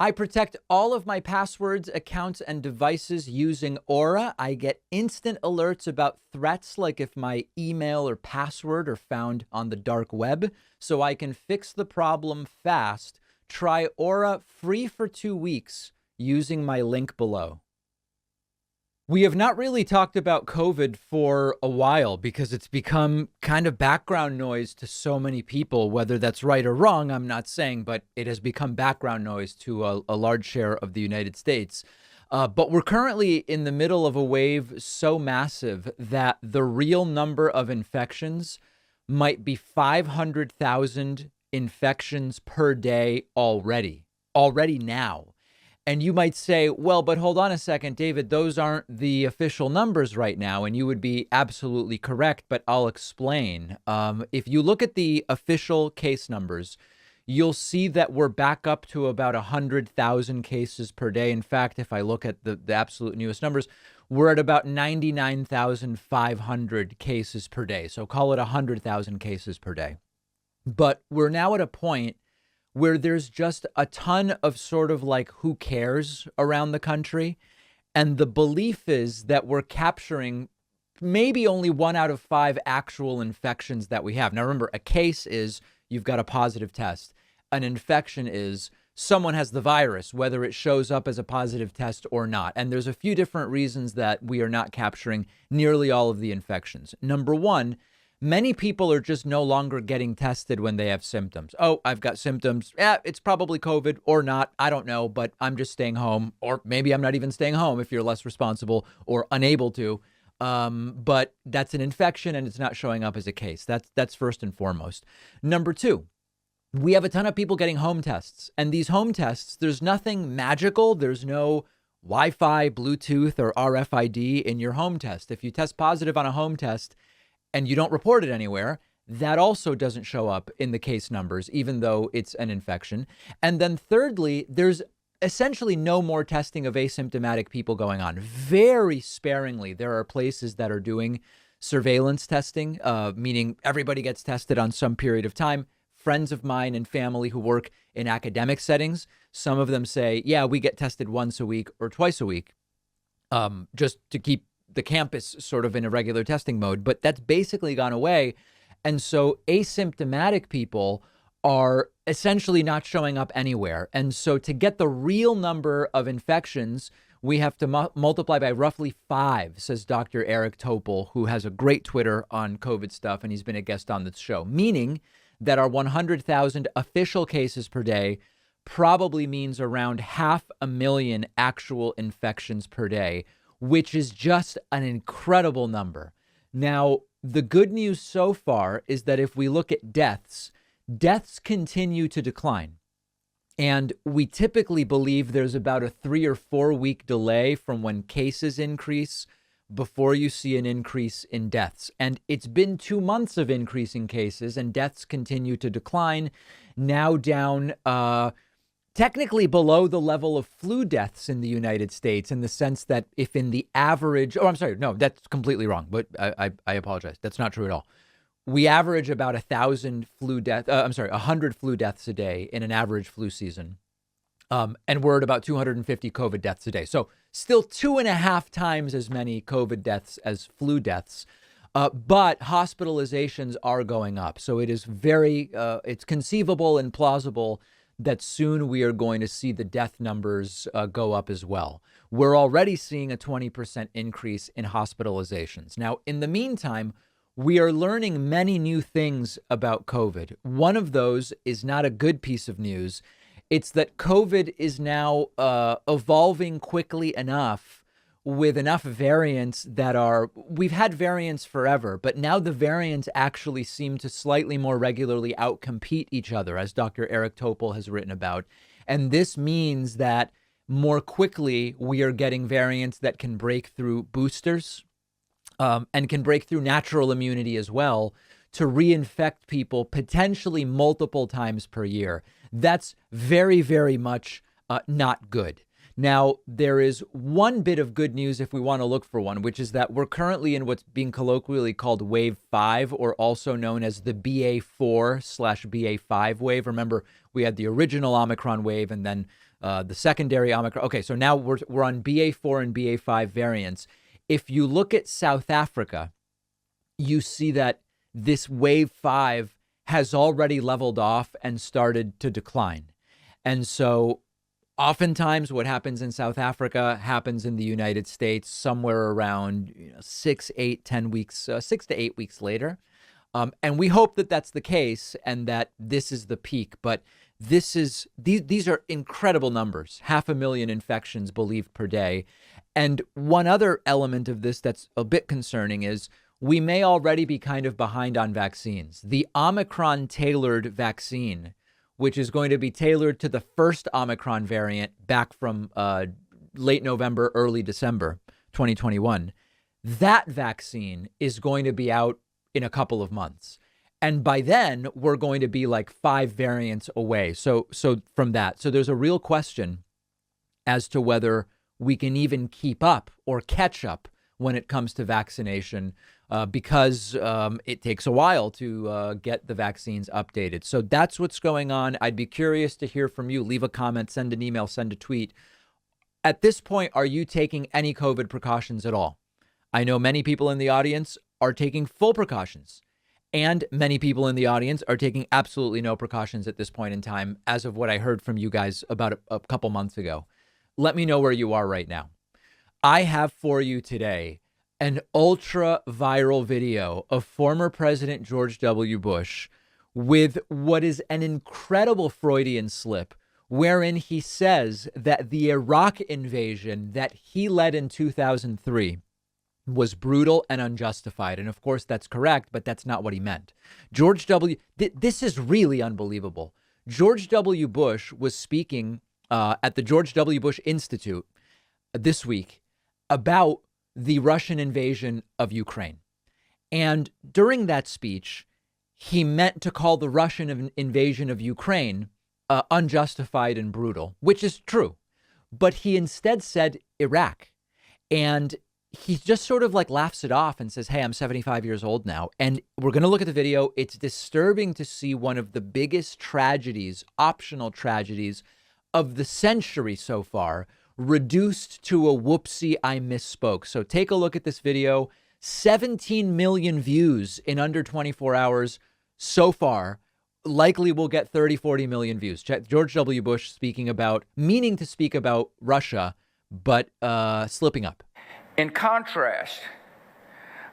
I protect all of my passwords, accounts, and devices using Aura. I get instant alerts about threats, like if my email or password are found on the dark web, so I can fix the problem fast. Try Aura free for 2 weeks using my link below. We have not really talked about COVID for a while because it's become kind of background noise to so many people. Whether that's right or wrong, I'm not saying, but it has become background noise to a large share of the United States. But we're currently in the middle of a wave so massive that the real number of infections might be 500,000 infections per day already now. And you might say, well, but hold on a second, David, those aren't the official numbers right now. And you would be absolutely correct, but I'll explain. If you look at the official case numbers, you'll see that we're back up to about 100,000 cases per day. In fact, if I look at the absolute newest numbers, we're at about 99,500 cases per day. So call it 100,000 cases per day. But we're now at a point where there's just a ton of sort of like who cares around the country. And the belief is that we're capturing maybe only 1 out of 5 actual infections that we have. Now, remember, a case is you've got a positive test. An infection is someone has the virus, whether it shows up as a positive test or not. And there's a few different reasons that we are not capturing nearly all of the infections. Number one, many people are just no longer getting tested when they have symptoms. Oh, I've got symptoms. Yeah, it's probably COVID or not. I don't know, but I'm just staying home. Or maybe I'm not even staying home if you're less responsible or unable to. But that's an infection and it's not showing up as a case. That's first and foremost. Number two, we have a ton of people getting home tests. And these home tests, there's nothing magical. There's no Wi-Fi, Bluetooth, or RFID in your home test. If you test positive on a home test, and you don't report it anywhere, that also doesn't show up in the case numbers, even though it's an infection. And then thirdly, there's essentially no more testing of asymptomatic people going on. Very sparingly, there are places that are doing surveillance testing, meaning everybody gets tested on some period of time. Friends of mine and family who work in academic settings, some of them say, yeah, we get tested once a week or twice a week, just to keep the campus sort of in a regular testing mode, but that's basically gone away. And so asymptomatic people are essentially not showing up anywhere. And so to get the real number of infections, we have to multiply by roughly 5, says Dr. Eric Topol, who has a great Twitter on COVID stuff, and he's been a guest on this show, meaning that our 100,000 official cases per day probably means around 500,000 actual infections per day, which is just an incredible number. Now, the good news so far is that if we look at deaths continue to decline. And we typically believe there's about a 3 or 4 week delay from when cases increase before you see an increase in deaths. And it's been 2 months of increasing cases and deaths continue to decline, now down technically below the level of flu deaths in the United States, in the sense that if in the average, oh, I'm sorry, no, that's completely wrong, but I apologize. That's not true at all. We average about 1,000 flu deaths, 100 flu deaths a day in an average flu season. And we're at about 250 COVID deaths a day. So still 2.5 times as many COVID deaths as flu deaths. But hospitalizations are going up. So it is it's conceivable and plausible that soon we are going to see the death numbers go up as well. We're already seeing a 20% increase in hospitalizations. Now, in the meantime, we are learning many new things about COVID. One of those is not a good piece of news. It's that COVID is now evolving quickly enough with enough variants we've had variants forever, but now the variants actually seem to slightly more regularly outcompete each other, as Dr. Eric Topol has written about. And this means that more quickly we are getting variants that can break through boosters and can break through natural immunity as well to reinfect people potentially multiple times per year. That's very, very much not good. Now, there is one bit of good news if we want to look for one, which is that we're currently in what's being colloquially called Wave 5, or also known as the BA4/BA5 wave. Remember, we had the original Omicron wave, and then the secondary Omicron. Okay, so now we're on BA4 and BA5 variants. If you look at South Africa, you see that this wave 5 has already leveled off and started to decline. And so oftentimes what happens in South Africa happens in the United States somewhere around 6, 8, 10 weeks, 6 to 8 weeks later. And we hope that that's the case and that this is the peak. But these are incredible numbers, 500,000 infections believed per day. And one other element of this that's a bit concerning is we may already be kind of behind on vaccines. The Omicron tailored vaccine, which is going to be tailored to the first Omicron variant back from late November, early December 2021, that vaccine is going to be out in a couple of months. And by then, we're going to be like 5 variants away. So from that. So there's a real question as to whether we can even keep up or catch up when it comes to vaccination, because it takes a while to get the vaccines updated. So that's what's going on. I'd be curious to hear from you. Leave a comment, send an email, send a tweet. At this point, are you taking any COVID precautions at all? I know many people in the audience are taking full precautions, and many people in the audience are taking absolutely no precautions at this point in time, as of what I heard from you guys about a couple months ago. Let me know where you are right now. I have for you today an ultra viral video of former President George W. Bush with what is an incredible Freudian slip, wherein he says that the Iraq invasion that he led in 2003 was brutal and unjustified. And of course, that's correct, but that's not what he meant. This is really unbelievable. George W. Bush was speaking at the George W. Bush Institute this week about the Russian invasion of Ukraine. And during that speech, he meant to call the Russian invasion of Ukraine unjustified and brutal, which is true. But he instead said Iraq. And he just sort of like laughs it off and says, hey, I'm 75 years old now. And we're going to look at the video. It's disturbing to see one of the biggest tragedies, optional tragedies of the century so far, reduced to a whoopsie, I misspoke. So take a look at this video. 17 million views in under 24 hours so far. Likely we'll get 30, 40 million views. George W. Bush meaning to speak about Russia, but slipping up. In contrast,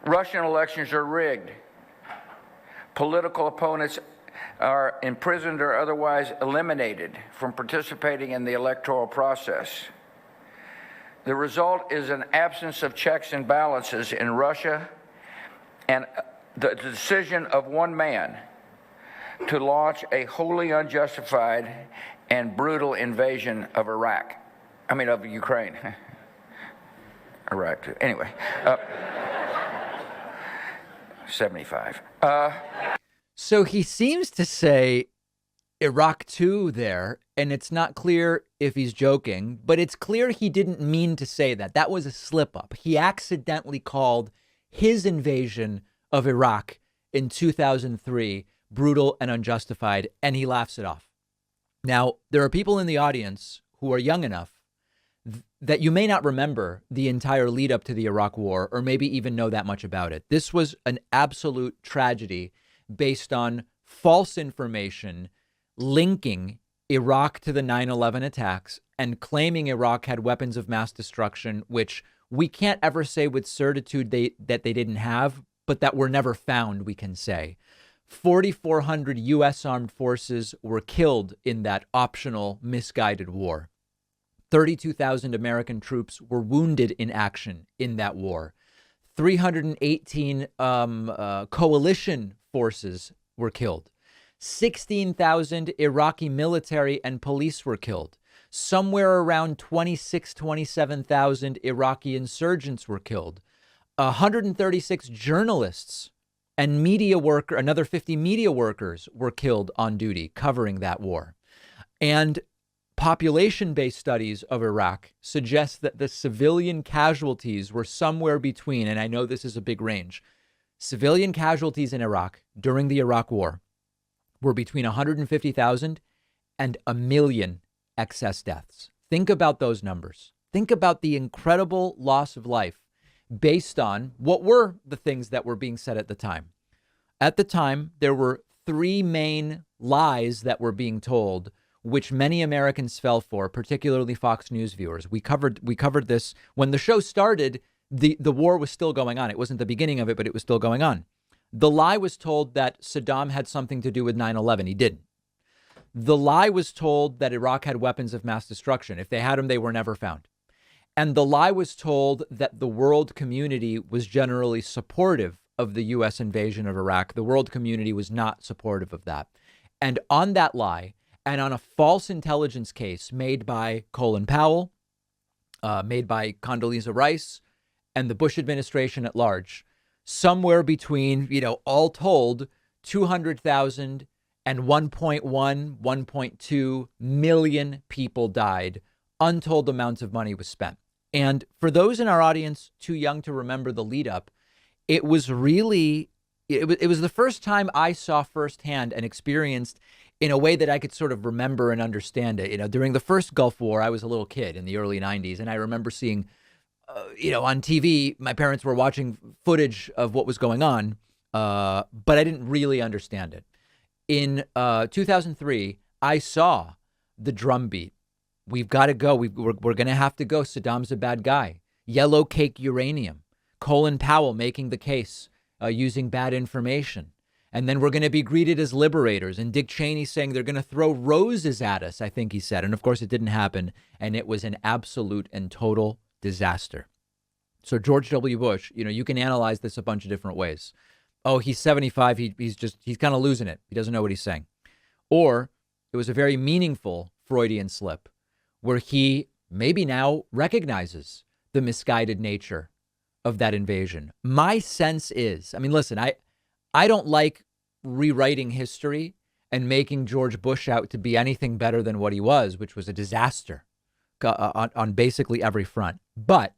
Russian elections are rigged. Political opponents are imprisoned or otherwise eliminated from participating in the electoral process. The result is an absence of checks and balances in Russia and the decision of one man to launch a wholly unjustified and brutal invasion of of Ukraine. Iraq, too. Anyway, 75. So he seems to say Iraq too there, and it's not clear if he's joking, but it's clear he didn't mean to say that. That was a slip up. He accidentally called his invasion of Iraq in 2003 brutal and unjustified, and he laughs it off. Now, there are people in the audience who are young enough that you may not remember the entire lead up to the Iraq war, or maybe even know that much about it. This was an absolute tragedy based on false information linking Iraq to the 9/11 attacks and claiming Iraq had weapons of mass destruction, which we can't ever say with certitude that they didn't have, but that were never found, we can say. 4,400 U.S. armed forces were killed in that optional, misguided war. 32,000 American troops were wounded in action in that war. 318 coalition forces were killed. 16,000 Iraqi military and police were killed. Somewhere around 27,000 Iraqi insurgents were killed. 136 journalists and another 50 media workers were killed on duty covering that war. And population-based studies of Iraq suggest that the civilian casualties were somewhere between, and I know this is a big range, civilian casualties in Iraq during the Iraq War were between 150,000 and a million excess deaths. Think about those numbers. Think about the incredible loss of life based on what were the things that were being said at the time. At the time, there were three main lies that were being told, which many Americans fell for, particularly Fox News viewers. We covered this when the show started. The war was still going on. It wasn't the beginning of it, but it was still going on. The lie was told that Saddam had something to do with 9/11. He didn't. The lie was told that Iraq had weapons of mass destruction. If they had them, they were never found. And the lie was told that the world community was generally supportive of the U.S. invasion of Iraq. The world community was not supportive of that. And on that lie, and on a false intelligence case made by Colin Powell, made by Condoleezza Rice, and the Bush administration at large, somewhere between, all told, 200,000 and 1.1, 1.2 million people died. Untold amounts of money was spent. And for those in our audience too young to remember the lead up, it was really, it was the first time I saw firsthand and experienced in a way that I could sort of remember and understand it. During the first Gulf War, I was a little kid in the early 90s, and I remember seeing, on TV, my parents were watching footage of what was going on, but I didn't really understand it. In 2003, I saw the drumbeat. We've got to go. We're going to have to go. Saddam's a bad guy. Yellow cake uranium. Colin Powell making the case using bad information. And then we're going to be greeted as liberators. And Dick Cheney saying they're going to throw roses at us, I think he said. And of course, it didn't happen. And it was an absolute and total disaster. So George W. Bush, you can analyze this a bunch of different ways. Oh, he's 75. He's kind of losing it. He doesn't know what he's saying. Or it was a very meaningful Freudian slip where he maybe now recognizes the misguided nature of that invasion. My sense is, listen, I don't like rewriting history and making George Bush out to be anything better than what he was, which was a disaster on basically every front. But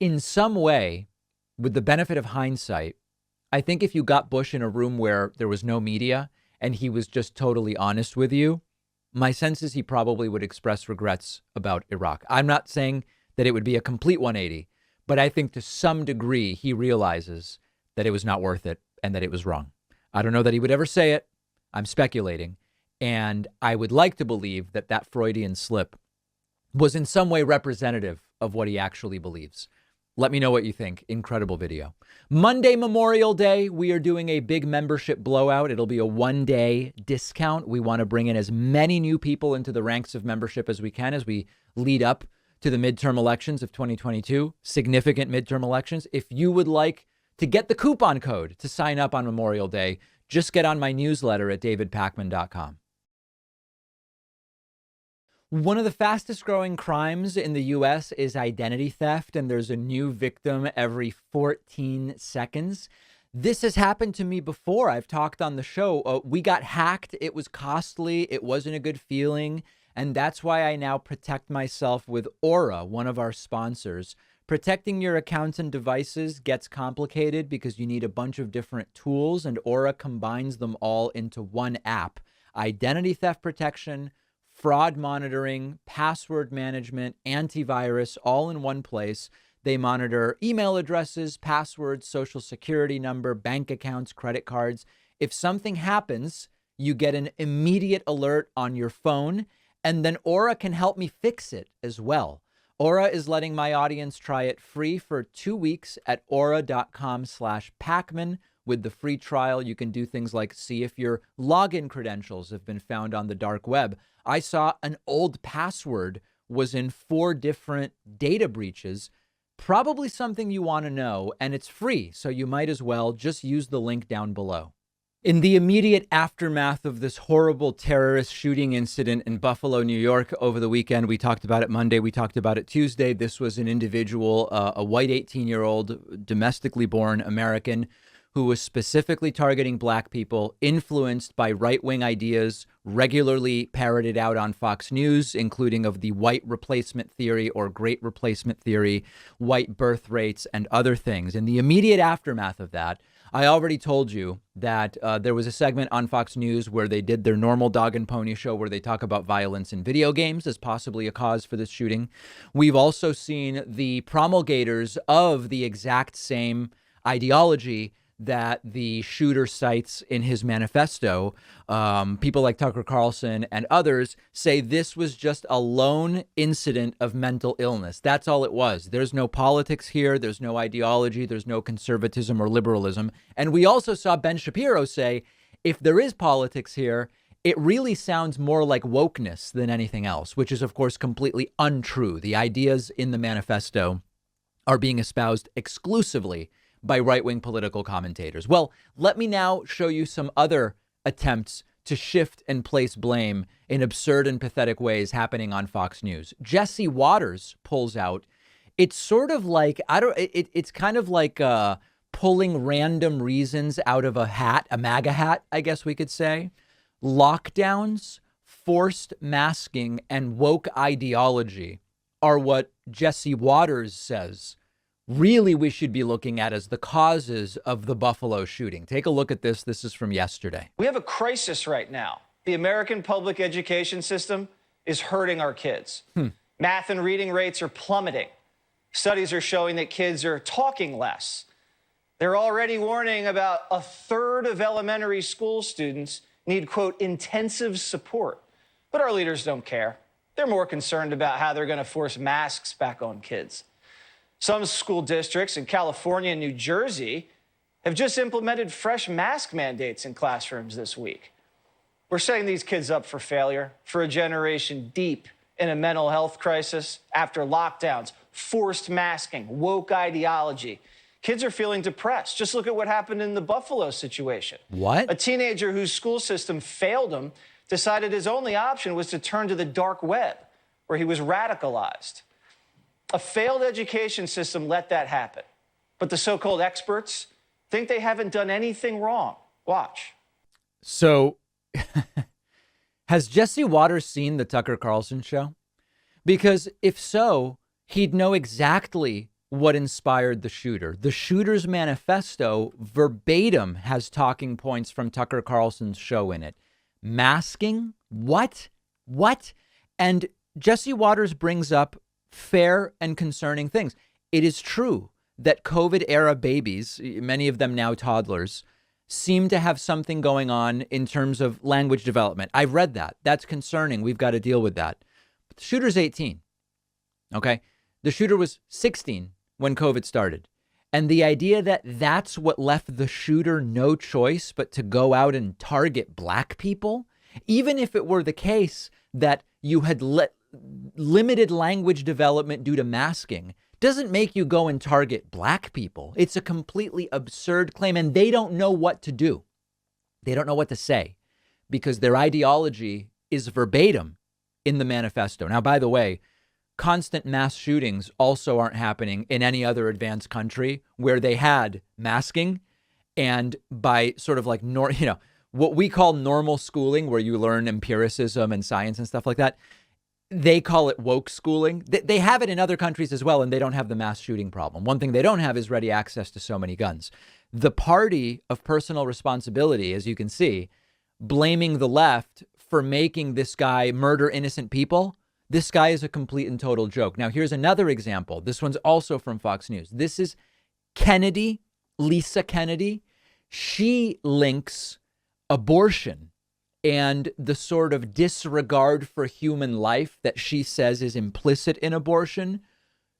in some way, with the benefit of hindsight, I think if you got Bush in a room where there was no media and he was just totally honest with you, my sense is he probably would express regrets about Iraq. I'm not saying that it would be a complete 180, but I think to some degree he realizes that it was not worth it and that it was wrong. I don't know that he would ever say it. I'm speculating. And I would like to believe that that Freudian slip was in some way representative of what he actually believes. Let me know what you think. Incredible video. Monday, Memorial Day, we are doing a big membership blowout. It'll be a one-day discount. We want to bring in as many new people into the ranks of membership as we can as we lead up to the midterm elections of 2022, significant midterm elections. If you would like to get the coupon code to sign up on Memorial Day, just get on my newsletter at davidpakman.com. One of the fastest growing crimes in the U.S. is identity theft, and there's a new victim every 14 seconds. This has happened to me before. I've talked on the show. We got hacked. It was costly. It wasn't a good feeling. And that's why I now protect myself with Aura, one of our sponsors. Protecting your accounts and devices gets complicated because you need a bunch of different tools, and Aura combines them all into one app. Identity theft protection, fraud monitoring, password management, antivirus, all in one place. They monitor email addresses, passwords, social security number, bank accounts, credit cards. If something happens, you get an immediate alert on your phone, and then Aura can help me fix it as well. Aura is letting my audience try it free for 2 weeks at aura.com/Pakman. With the free trial, you can do things like see if your login credentials have been found on the dark web. I saw an old password was in 4 different data breaches. Probably something you want to know, and it's free, so you might as well just use the link down below. In the immediate aftermath of this horrible terrorist shooting incident in Buffalo, New York over the weekend, we talked about it Monday, we talked about it Tuesday. This was an individual, a white 18-year-old domestically born American who was specifically targeting black people, influenced by right-wing ideas regularly parroted out on Fox News, including of the white replacement theory or great replacement theory, white birth rates, and other things. In the immediate aftermath of that, I already told you that there was a segment on Fox News where they did their normal dog and pony show where they talk about violence in video games as possibly a cause for this shooting. We've also seen the promulgators of the exact same ideology that the shooter cites in his manifesto. People like Tucker Carlson and others say this was just a lone incident of mental illness. That's all it was. There's no politics here. There's no ideology. There's no conservatism or liberalism. And we also saw Ben Shapiro say, if there is politics here, it really sounds more like wokeness than anything else, which is, of course, completely untrue. The ideas in the manifesto are being espoused exclusively by right-wing political commentators. Well, let me now show you some other attempts to shift and place blame in absurd and pathetic ways happening on Fox News. Jesse Waters pulls out. It's sort of like, it's kind of like pulling random reasons out of a hat, a MAGA hat, I guess we could say. Lockdowns, forced masking, and woke ideology are what Jesse Waters says really we should be looking at as the causes of the Buffalo shooting. Take a look at this. This is from yesterday. We have a crisis right now. The American public education system is hurting our kids. Math and reading rates are plummeting. Studies are showing that kids are talking less. They're already warning about a third of elementary school students need, quote, intensive support. But our leaders don't care. They're more concerned about how they're going to force masks back on kids. Some school districts in California and New Jersey have just implemented fresh mask mandates in classrooms this week. We're setting these kids up for failure, for a generation deep in a mental health crisis after lockdowns, forced masking, woke ideology. Kids are feeling depressed. Just look at what happened in the Buffalo situation. What? A teenager whose school system failed him decided his only option was to turn to the dark web, where he was radicalized. A failed education system let that happen. But the so-called experts think they haven't done anything wrong. Watch. So has Jesse Waters seen the Tucker Carlson show? Because if so, he'd know exactly what inspired the shooter. The shooter's manifesto verbatim has talking points from Tucker Carlson's show in it. Masking? What? And Jesse Waters brings up fair and concerning things. It is true that COVID era babies, many of them now toddlers, seem to have something going on in terms of language development. I've read that. That's concerning. We've got to deal with that. But the shooter's 18. Okay. The shooter was 16 when COVID started. And the idea that that's what left the shooter no choice but to go out and target black people, even if it were the case that you had limited language development due to masking, doesn't make you go and target black people. It's a completely absurd claim, and they don't know what to do. They don't know what to say because their ideology is verbatim in the manifesto. Now, by the way, constant mass shootings also aren't happening in any other advanced country where they had masking, and by sort of like, what we call normal schooling, where you learn empiricism and science and stuff like that. They call it woke schooling. They have it in other countries as well, and they don't have the mass shooting problem. One thing they don't have is ready access to so many guns. The party of personal responsibility, as you can see, blaming the left for making this guy murder innocent people. This guy is a complete and total joke. Now, here's another example. This one's also from Fox News. This is Kennedy, Lisa Kennedy. She links abortion and the sort of disregard for human life that she says is implicit in abortion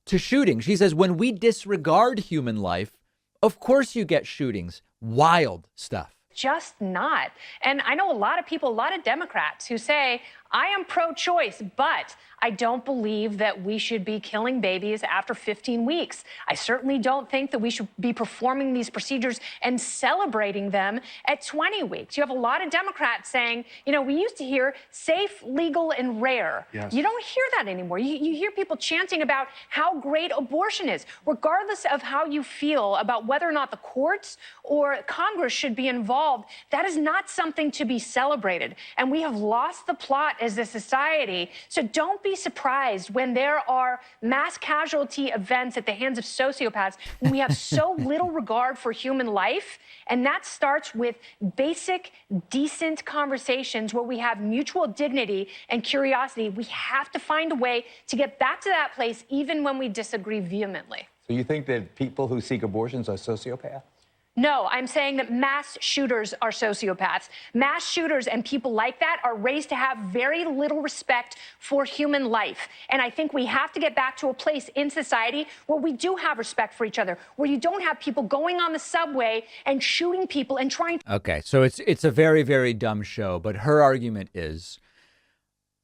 to shooting. She says, when we disregard human life, of course you get shootings. Wild stuff. Just not. And I know a lot of people, a lot of Democrats who say, I am pro-choice, but I don't believe that we should be killing babies after 15 weeks. I certainly don't think that we should be performing these procedures and celebrating them at 20 weeks. You have a lot of Democrats saying, you know, we used to hear safe, legal, and rare. Yes. You don't hear that anymore. You hear people chanting about how great abortion is, regardless of how you feel about whether or not the courts or Congress should be involved. That is not something to be celebrated. And we have lost the plot as a society. So don't be surprised when there are mass casualty events at the hands of sociopaths, when we have so little regard for human life. And that starts with basic, decent conversations where we have mutual dignity and curiosity. We have to find a way to get back to that place, even when we disagree vehemently. So you think that people who seek abortions are sociopaths? No, I'm saying that mass shooters are sociopaths. Mass shooters and people like that are raised to have very little respect for human life. And I think we have to get back to a place in society where we do have respect for each other, where you don't have people going on the subway and shooting people and trying to... Okay, so it's a very, very dumb show, but her argument is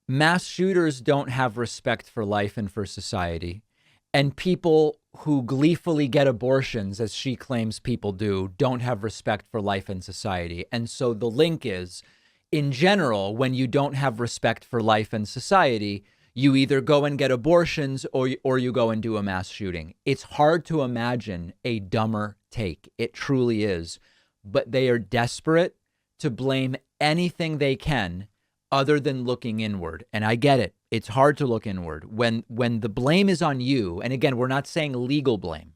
mass shooters don't have respect for life and for society. And people who gleefully get abortions, as she claims people do, don't have respect for life and society. And so the link is, in general, when you don't have respect for life and society, you either go and get abortions or you go and do a mass shooting. It's hard to imagine a dumber take. It truly is. But they are desperate to blame anything they can other than looking inward. And I get it. It's hard to look inward when the blame is on you. And again, we're not saying legal blame,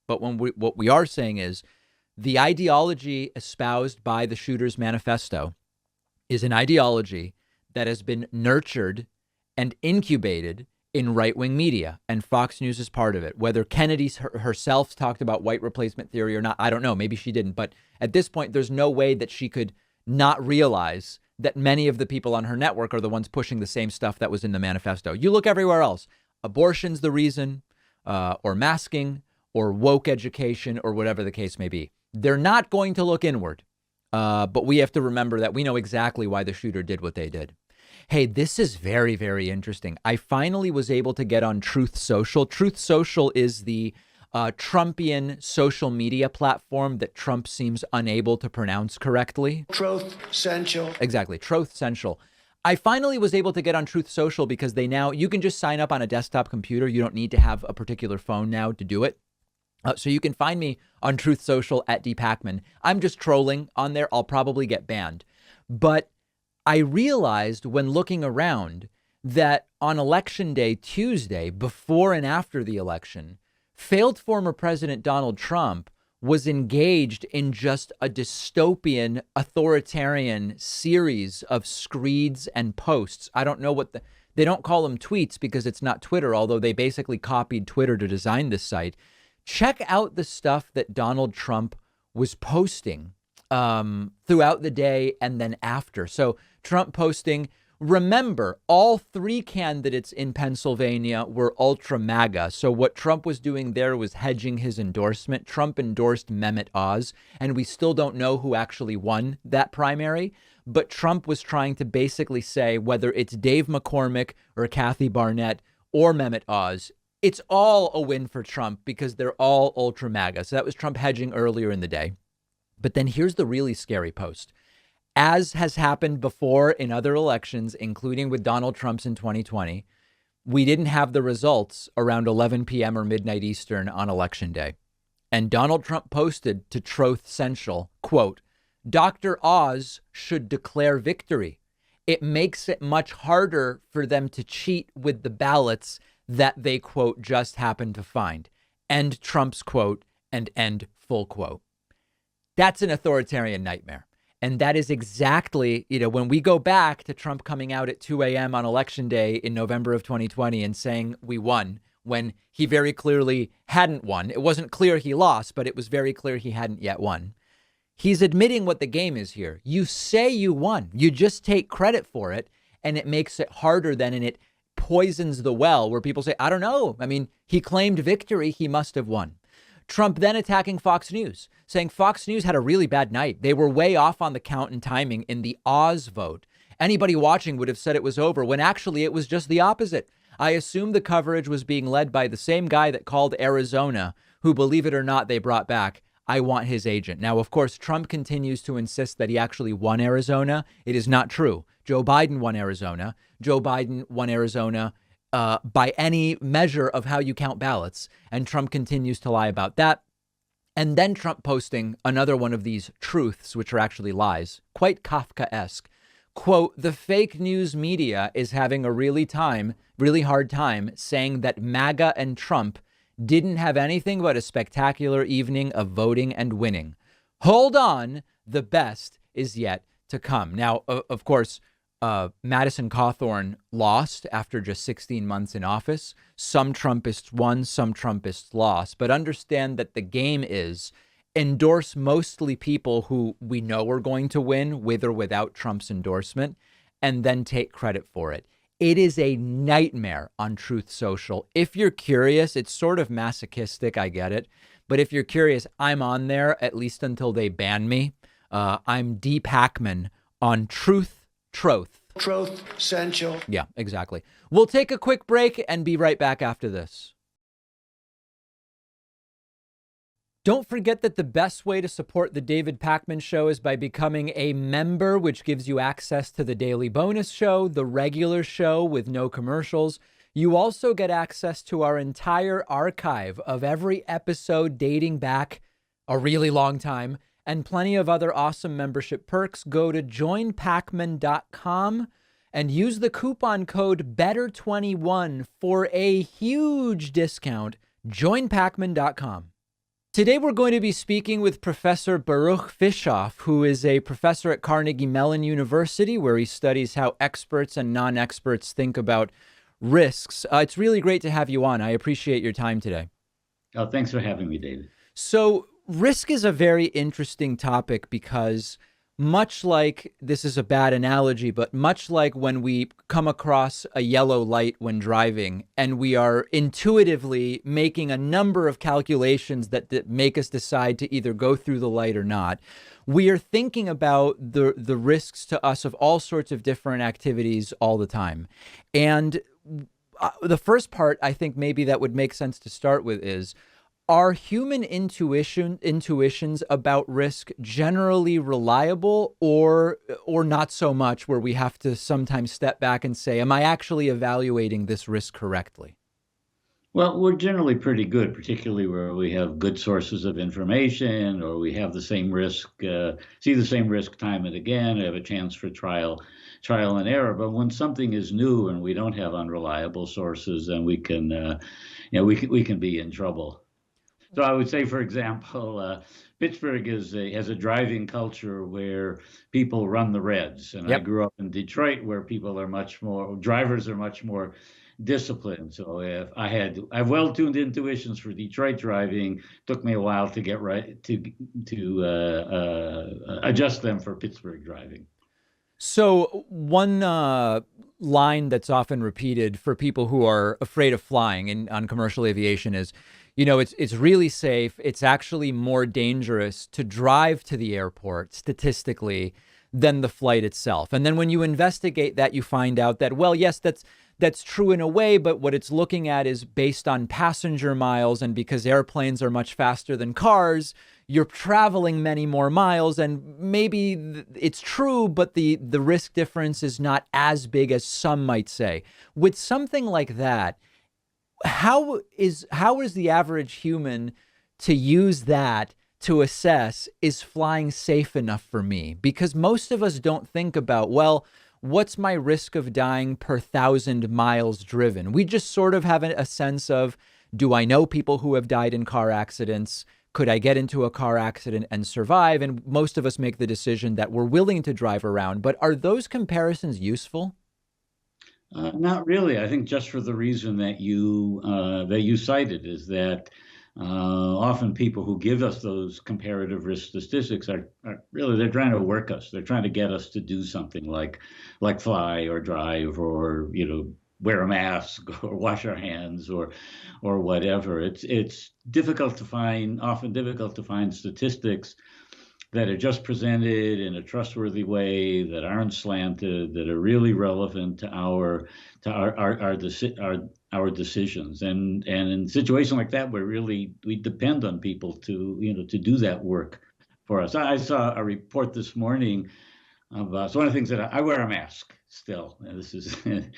but what we are saying is the ideology espoused by the Shooters Manifesto is an ideology that has been nurtured and incubated in right-wing media, and Fox News is part of it. Whether Kennedy herself talked about white replacement theory or not, I don't know. Maybe she didn't. But at this point, there's no way that she could not realize that many of the people on her network are the ones pushing the same stuff that was in the manifesto. You look everywhere else. Abortion's the reason, or masking, or woke education, or whatever the case may be. They're not going to look inward. But we have to remember that we know exactly why the shooter did what they did. Hey, this is very, very interesting. I finally was able to get on Truth Social. Truth Social is the Trumpian social media platform that Trump seems unable to pronounce correctly. Truth Central. Exactly. Truth Central. I finally was able to get on Truth Social because you can just sign up on a desktop computer. You don't need to have a particular phone now to do it. So you can find me on Truth Social at dpacman. I'm just trolling on there. I'll probably get banned. But I realized when looking around that on Election Day, Tuesday, before and after the election, failed former President Donald Trump was engaged in just a dystopian, authoritarian series of screeds and posts. I don't know they don't call them tweets because it's not Twitter, although they basically copied Twitter to design this site. Check out the stuff that Donald Trump was posting throughout the day and then after. So Trump posting, remember, all three candidates in Pennsylvania were ultra MAGA. So what Trump was doing there was hedging his endorsement. Trump endorsed Mehmet Oz, and we still don't know who actually won that primary. But Trump was trying to basically say whether it's Dave McCormick or Kathy Barnett or Mehmet Oz, it's all a win for Trump because they're all ultra MAGA. So that was Trump hedging earlier in the day. But then here's the really scary post. As has happened before in other elections, including with Donald Trump's in 2020, we didn't have the results around 11 p.m. or midnight Eastern on Election Day. And Donald Trump posted to Truth Central, quote, Dr. Oz should declare victory. It makes it much harder for them to cheat with the ballots that they, quote, just happened to find. End Trump's quote and end full quote. That's an authoritarian nightmare. And that is exactly, when we go back to Trump coming out at 2 a.m. on Election Day in November of 2020 and saying we won when he very clearly hadn't won. It wasn't clear he lost, but it was very clear he hadn't yet won. He's admitting what the game is here. You say you won. You just take credit for it, and it makes it harder then, and it poisons the well where people say, I don't know. I mean, he claimed victory. He must have won. Trump then attacking Fox News, saying Fox News had a really bad night. They were way off on the count and timing in the Oz vote. Anybody watching would have said it was over, when actually it was just the opposite. I assume the coverage was being led by the same guy that called Arizona, who, believe it or not, they brought back. I want his agent. Now, of course, Trump continues to insist that he actually won Arizona. It is not true. Joe Biden won Arizona. Joe Biden won Arizona by any measure of how you count ballots. And Trump continues to lie about that. And then Trump posting another one of these truths, which are actually lies, quite Kafkaesque. Quote, the fake news media is having a really hard time saying that MAGA and Trump didn't have anything but a spectacular evening of voting and winning. Hold on, the best is yet to come. Now, of course, Madison Cawthorn lost after just 16 months in office. Some Trumpists won, some Trumpists lost. But understand that the game is endorse mostly people who we know are going to win, with or without Trump's endorsement, and then take credit for it. It is a nightmare on Truth Social. If you're curious, it's sort of masochistic. I get it. But if you're curious, I'm on there, at least until they ban me. I'm Deep Hackman on Truth Central. Yeah, exactly. We'll take a quick break and be right back after this. Don't forget that the best way to support the David Pakman Show is by becoming a member, which gives you access to the daily bonus show, the regular show with no commercials. You also get access to our entire archive of every episode dating back a really long time, and plenty of other awesome membership perks. Go to joinpakman.com and use the coupon code BETTER21 for a huge discount. Joinpakman.com. Today, we're going to be speaking with Professor Baruch Fischhoff, who is a professor at Carnegie Mellon University, where he studies how experts and non-experts think about risks. It's really great to have you on. I appreciate your time today. Oh, thanks for having me, David. So risk is a very interesting topic because much like, this is a bad analogy, but much like when we come across a yellow light when driving and we are intuitively making a number of calculations that make us decide to either go through the light or not, we are thinking about the risks to us of all sorts of different activities all the time. And the first part, I think maybe that would make sense to start with is, are human intuitions about risk generally reliable or not so much, where we have to sometimes step back and say, am I actually evaluating this risk correctly? Well, we're generally pretty good, particularly where we have good sources of information, or we have the same risk, see the same risk time and again, have a chance for trial and error. But when something is new and we don't have unreliable sources, then we can be in trouble. So I would say, for example, Pittsburgh has a driving culture where people run the reds. And Yep. I grew up in Detroit, where drivers are much more disciplined. So if I have well-tuned intuitions for Detroit driving, took me a while to get right to adjust them for Pittsburgh driving. So one line that's often repeated for people who are afraid of flying on commercial aviation is, it's really safe. It's actually more dangerous to drive to the airport statistically than the flight itself. And then when you investigate that, you find out that, well, yes, that's true in a way, but what it's looking at is based on passenger miles. And because airplanes are much faster than cars, you're traveling many more miles, and maybe it's true, but the risk difference is not as big as some might say. With something like that, how is the average human to use that to assess, is flying safe enough for me? Because most of us don't think about, well, what's my risk of dying per 1,000 miles driven? We just sort of have a sense of, do I know people who have died in car accidents? Could I get into a car accident and survive? And most of us make the decision that we're willing to drive around. But are those comparisons useful? Not really. I think just for the reason that you cited, is that often people who give us those comparative risk statistics are really, they're trying to work us. They're trying to get us to do something like fly or drive, or wear a mask or wash our hands or whatever. It's often difficult to find statistics that are just presented in a trustworthy way, that aren't slanted, that are really relevant to our decisions. And in a situation like that, we depend on people to to do that work for us. I saw a report this morning of so one of the things that I wear a mask still. And this is May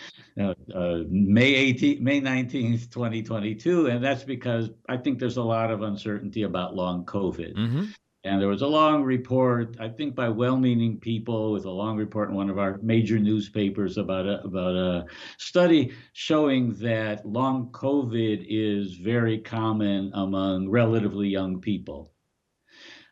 19th, 2022, and that's because I think there's a lot of uncertainty about long COVID. Mm-hmm. And there was a long report, I think by well-meaning people, with a long report in one of our major newspapers about a study showing that long COVID is very common among relatively young people.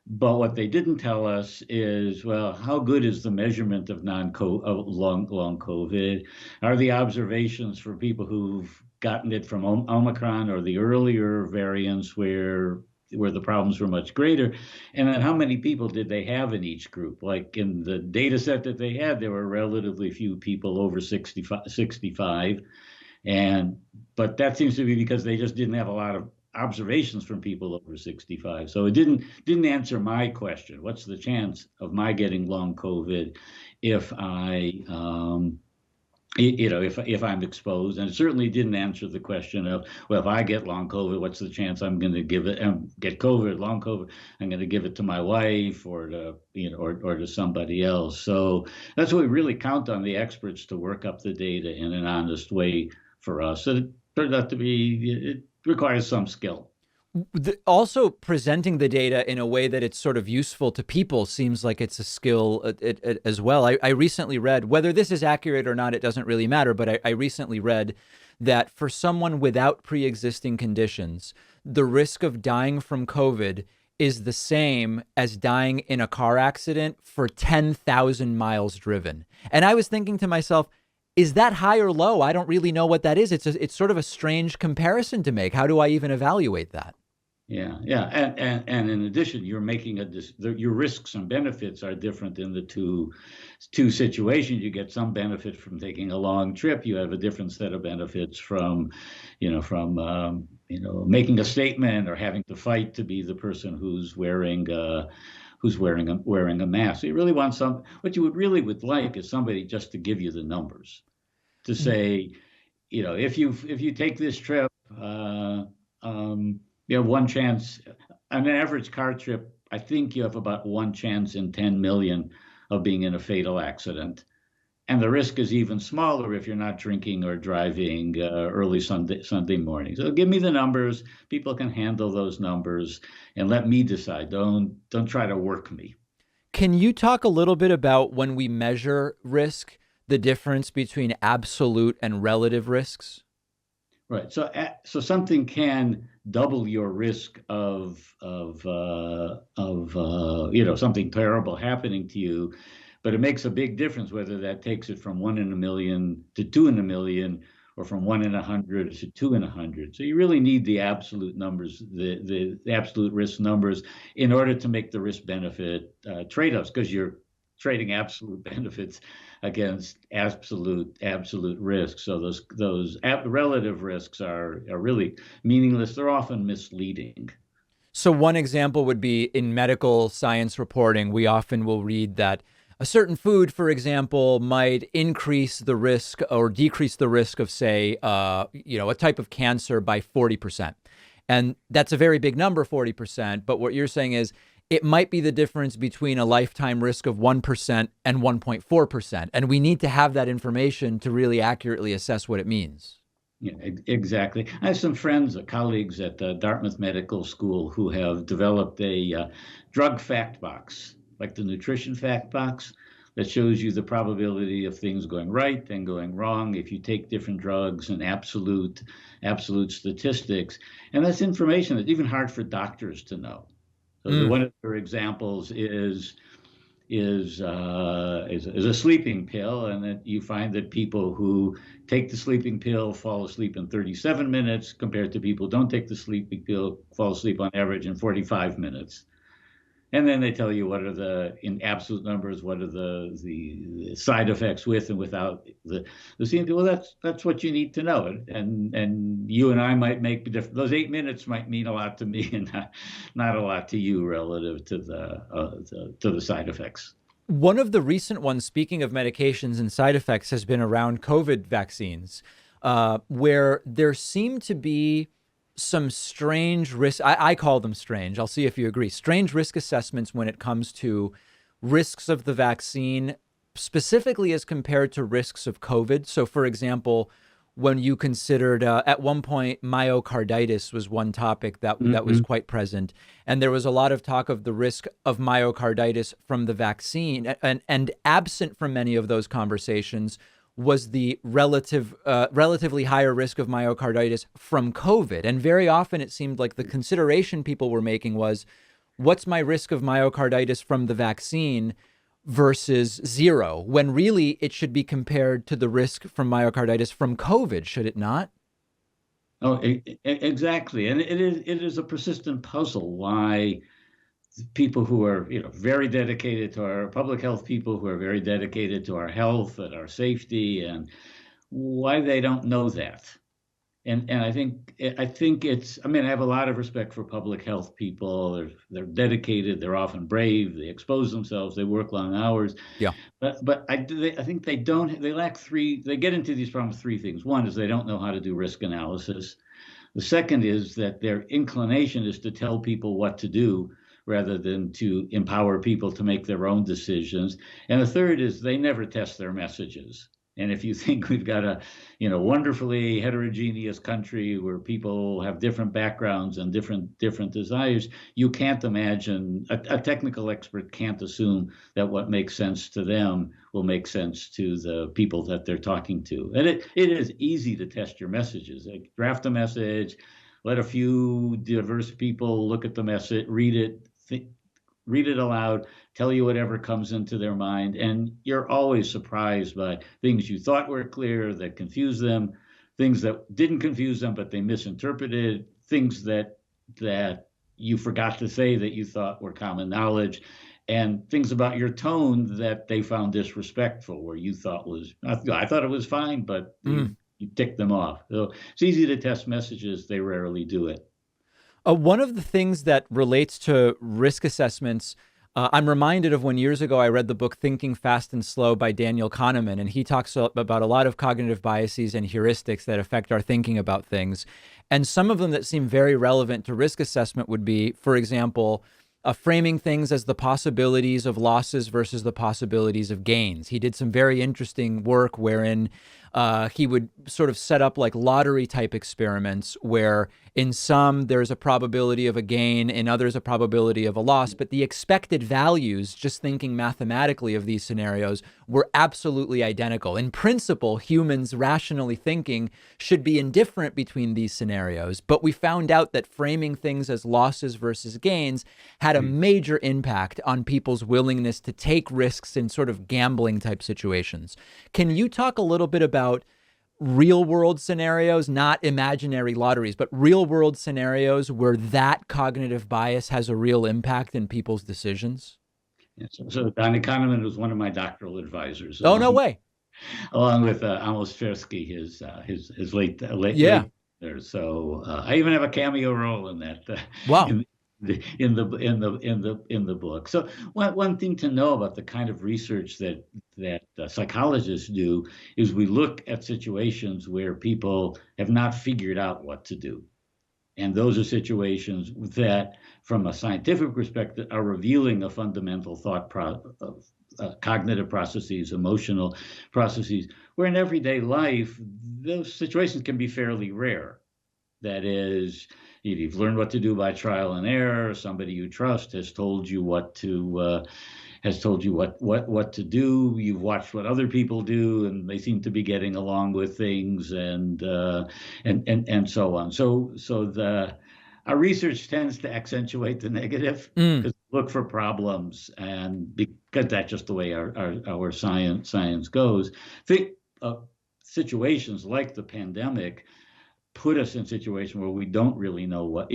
But what they didn't tell us is, well, how good is the measurement of long COVID? Are the observations for people who've gotten it from Omicron or the earlier variants where the problems were much greater? And then how many people did they have in each group? Like in the data set that they had, there were relatively few people over 65. But that seems to be because they just didn't have a lot of observations from people over 65. So it didn't answer my question. What's the chance of my getting long COVID if if I'm exposed? And it certainly didn't answer the question of, well, if I get long COVID, what's the chance I'm going to get COVID, long COVID, I'm going to give it to my wife or to or to somebody else. So that's what we really count on the experts to work up the data in an honest way for us. So it turned out to be, it requires some skill. Also, presenting the data in a way that it's sort of useful to people seems like it's a skill as well. I recently read, whether this is accurate or not, it doesn't really matter, but I recently read that for someone without pre-existing conditions, the risk of dying from COVID is the same as dying in a car accident for 10,000 miles driven. And I was thinking to myself, is that high or low? I don't really know what that is. It's sort of a strange comparison to make. How do I even evaluate that? Yeah. And in addition, you're making your risks and benefits are different in the two situations. You get some benefit from taking a long trip. You have a different set of benefits from making a statement or having to fight to be the person who's wearing a mask. So you really want what you would like is somebody just to give you the numbers, to say, if you take this trip, you have one chance. On an average car trip, I think you have about one chance in 10 million of being in a fatal accident. And the risk is even smaller if you're not drinking or driving early Sunday morning. So give me the numbers. People can handle those numbers and let me decide. Don't try to work me. Can you talk a little bit about when we measure risk, the difference between absolute and relative risks? Right. So something can double your risk of something terrible happening to you, but it makes a big difference whether that takes it from 1 in a million to 2 in a million, or from 1 in 100 to 2 in 100. So you really need the absolute numbers, the absolute risk numbers, in order to make the risk benefit trade-offs, because you're trading absolute benefits against absolute risks. So those relative risks are really meaningless. They're often misleading. So one example would be in medical science reporting, we often will read that a certain food, for example, might increase the risk or decrease the risk of, say, a type of cancer by 40%. And that's a very big number, 40%. But what you're saying is it might be the difference between a lifetime risk of 1% and 1.4%. And we need to have that information to really accurately assess what it means. Yeah, exactly. I have some friends, colleagues at Dartmouth Medical School who have developed a drug fact box, like the nutrition fact box, that shows you the probability of things going right and going wrong if you take different drugs and absolute statistics. And that's information that's even hard for doctors to know. So one of their examples is a sleeping pill, and that you find that people who take the sleeping pill fall asleep in 37 minutes compared to people who don't take the sleeping pill fall asleep on average in 45 minutes. And then they tell you what are the, in absolute numbers, what are the side effects with and without the CMV. Well, that's what you need to know. And you and I might make different. Those 8 minutes might mean a lot to me and not a lot to you relative to the side effects. One of the recent ones, speaking of medications and side effects, has been around COVID vaccines, where there seem to be some strange risk. I call them strange. I'll see if you agree. Strange risk assessments when it comes to risks of the vaccine, specifically as compared to risks of COVID. So, for example, when you considered at one point myocarditis was one topic that was quite present, and there was a lot of talk of the risk of myocarditis from the vaccine, and absent from many of those conversations was the relatively higher risk of myocarditis from COVID. And very often it seemed like the consideration people were making was, what's my risk of myocarditis from the vaccine versus zero, when really it should be compared to the risk from myocarditis from COVID, should it not? Oh, exactly. And it is a persistent puzzle why people who are, very dedicated to our public health, people who are very dedicated to our health and our safety, and why they don't know that. And I think it's, I mean, I have a lot of respect for public health people. They're dedicated. They're often brave. They expose themselves. They work long hours. Yeah. But I think they lack they get into these problems with three things. One is they don't know how to do risk analysis. The second is that their inclination is to tell people what to do rather than to empower people to make their own decisions. And the third is they never test their messages. And if you think we've got a, wonderfully heterogeneous country where people have different backgrounds and different desires, you can't imagine, a technical expert can't assume that what makes sense to them will make sense to the people that they're talking to. And it is easy to test your messages. Like, draft a message, let a few diverse people look at the message, read it aloud, tell you whatever comes into their mind, and you're always surprised by things you thought were clear that confuse them, things that didn't confuse them but they misinterpreted, things that you forgot to say that you thought were common knowledge, and things about your tone that they found disrespectful, where you thought I thought it was fine, but you ticked them off. So it's easy to test messages. They rarely do it. One of the things that relates to risk assessments, I'm reminded of when years ago I read the book Thinking Fast and Slow by Daniel Kahneman, and he talks about a lot of cognitive biases and heuristics that affect our thinking about things. And some of them that seem very relevant to risk assessment would be, for example, framing things as the possibilities of losses versus the possibilities of gains. He did some very interesting work wherein he would sort of set up like lottery type experiments where in some there's a probability of a gain, in others a probability of a loss, but the expected values, just thinking mathematically of these scenarios, were absolutely identical. In principle, humans rationally thinking should be indifferent between these scenarios, but we found out that framing things as losses versus gains had a major impact on people's willingness to take risks in sort of gambling type situations. Can you talk a little bit about real world scenarios, not imaginary lotteries, but real world scenarios where that cognitive bias has a real impact in people's decisions? Yeah, so Don Kahneman was one of my doctoral advisors. Oh, no way. Along with Amos Tversky, his late Yeah. there. So I even have a cameo role in that. Wow. In the book. So one thing to know about the kind of research that psychologists do is we look at situations where people have not figured out what to do. And those are situations that, from a scientific perspective, are revealing a fundamental thought cognitive processes, emotional processes, where in everyday life, those situations can be fairly rare. That is, you've learned what to do by trial and error. Somebody you trust has told you what to do. You've watched what other people do, and they seem to be getting along with things, and so on. So our research tends to accentuate the negative, because look for problems, and because that's just the way our science goes. Think of situations like the pandemic. put us in situations where we don't really know what,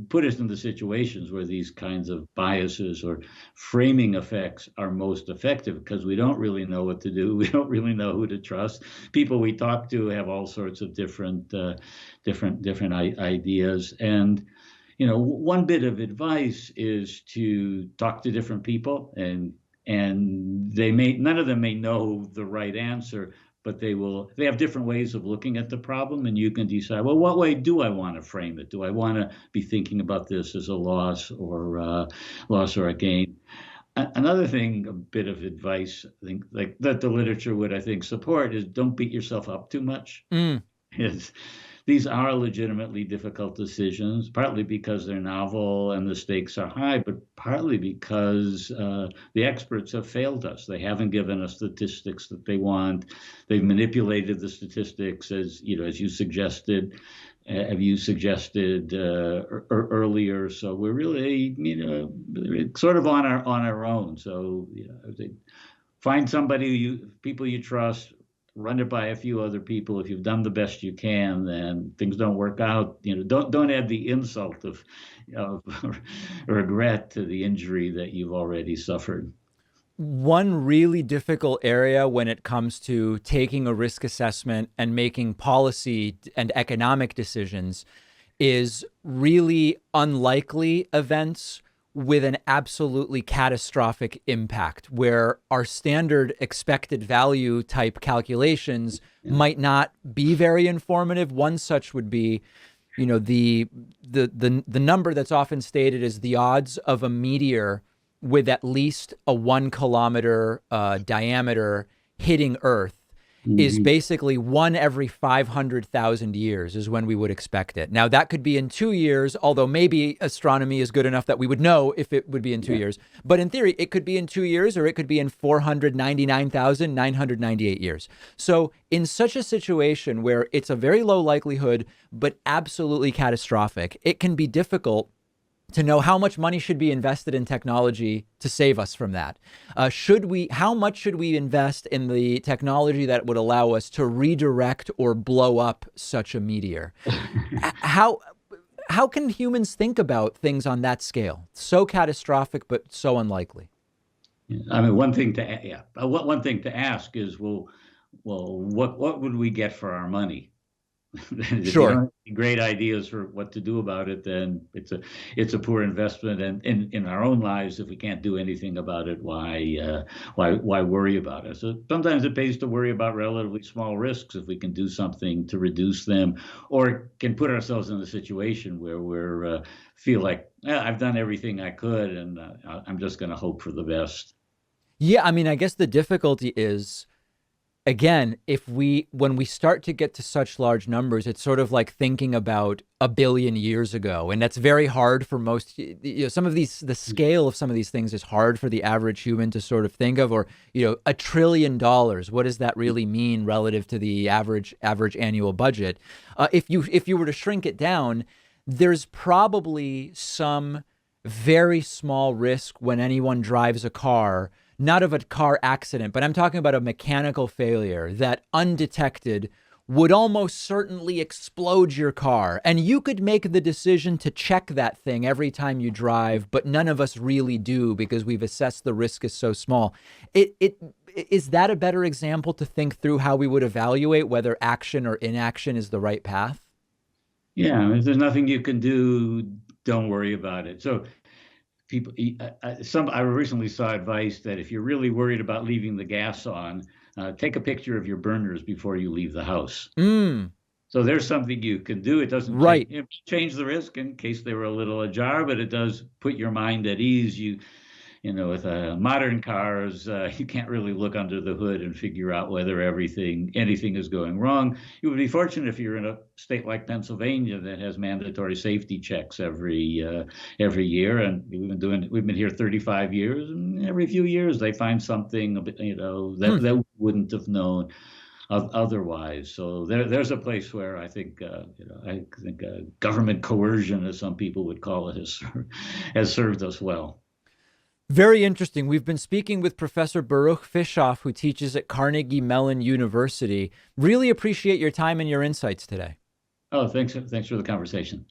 put us in the situations where these kinds of biases or framing effects are most effective, because we don't really know what to do. We don't really know who to trust. People we talk to have all sorts of different ideas. And, one bit of advice is to talk to different people, and none of them may know the right answer, but they have different ways of looking at the problem, and you can decide, well, what way do I want to frame it? Do I want to be thinking about this as a loss or a gain? Another thing, a bit of advice, I think, like that the literature would, I think, support, is don't beat yourself up too much. These are legitimately difficult decisions, partly because they're novel and the stakes are high, but partly because the experts have failed us. They haven't given us statistics that they want. They've manipulated the statistics, as you suggested. Have you suggested earlier? So we're really, sort of on our own. So I think find people you trust. Run it by a few other people. If you've done the best you can, then things don't work out. Don't add the insult of regret to the injury that you've already suffered. One really difficult area when it comes to taking a risk assessment and making policy and economic decisions is really unlikely events with an absolutely catastrophic impact, where our standard expected value type calculations might not be very informative. One such would be, the number that's often stated as the odds of a meteor with at least a 1 kilometer diameter hitting Earth is basically 1 every 500,000 years is when we would expect it. Now, that could be in 2 years, although maybe astronomy is good enough that we would know if it would be in 2 years. But in theory, it could be in 2 years, or it could be in 499,998 years. So in such a situation where it's a very low likelihood, but absolutely catastrophic, it can be difficult to know how much money should be invested in technology to save us from that. How much should we invest in the technology that would allow us to redirect or blow up such a meteor? How can humans think about things on that scale? So catastrophic, but so unlikely. I mean, one thing to ask is, well, what would we get for our money? If Sure. you don't have great ideas for what to do about it, then it's a poor investment. And in our own lives, if we can't do anything about it, why worry about it? So sometimes it pays to worry about relatively small risks if we can do something to reduce them, or can put ourselves in a situation where we're feel like I've done everything I could, and I'm just going to hope for the best. Yeah, I mean, I guess the difficulty is, again, when we start to get to such large numbers, it's sort of like thinking about a billion years ago. And that's very hard for most, the scale of some of these things is hard for the average human to sort of think of, or, $1 trillion. What does that really mean relative to the average annual budget? If you were to shrink it down, there's probably some very small risk when anyone drives a car, not of a car accident, but I'm talking about a mechanical failure that undetected would almost certainly explode your car. And you could make the decision to check that thing every time you drive, but none of us really do because we've assessed the risk is so small. Is that a better example to think through how we would evaluate whether action or inaction is the right path? Yeah, if there's nothing you can do, don't worry about it. So I recently saw advice that if you're really worried about leaving the gas on, take a picture of your burners before you leave the house. So there's something you can do. It doesn't change the risk in case they were a little ajar, but it does put your mind at ease. With modern cars, you can't really look under the hood and figure out whether anything is going wrong. You would be fortunate if you're in a state like Pennsylvania that has mandatory safety checks every year, and we've been here 35 years, and every few years they find something that wouldn't have known otherwise. So there's a place where I think government coercion, as some people would call it, has served us well. Very interesting. We've been speaking with Professor Baruch Fischhoff, who teaches at Carnegie Mellon University. Really appreciate your time and your insights today. Oh, thanks for the conversation.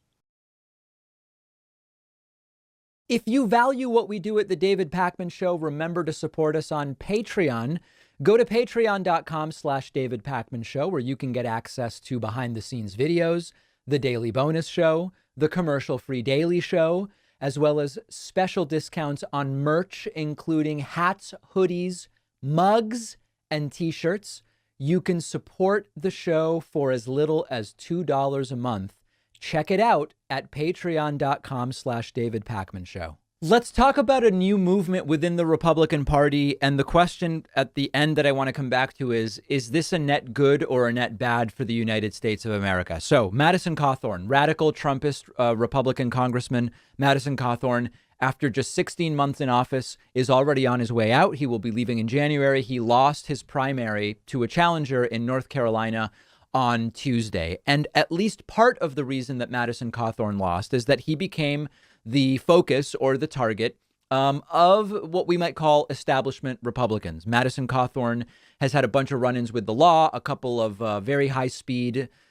If you value what we do at the David Pakman Show, remember to support us on Patreon. Go to patreon.com/David Pakman Show, where you can get access to behind the scenes videos, the daily bonus show, the commercial free daily show, as well as special discounts on merch, including hats, hoodies, mugs, and t-shirts. You can support the show for as little as $2 a month. Check it out at patreon.com/David Pakman Show. Let's talk about a new movement within the Republican Party. And the question at the end that I want to come back to is this a net good or a net bad for the United States of America? So Madison Cawthorn, radical Trumpist Republican Congressman Madison Cawthorn, after just 16 months in office, is already on his way out. He will be leaving in January. He lost his primary to a challenger in North Carolina on Tuesday. And at least part of the reason that Madison Cawthorn lost is that he became the focus or the target of what we might call establishment Republicans. Madison Cawthorn has had a bunch of run-ins with the law, a couple of very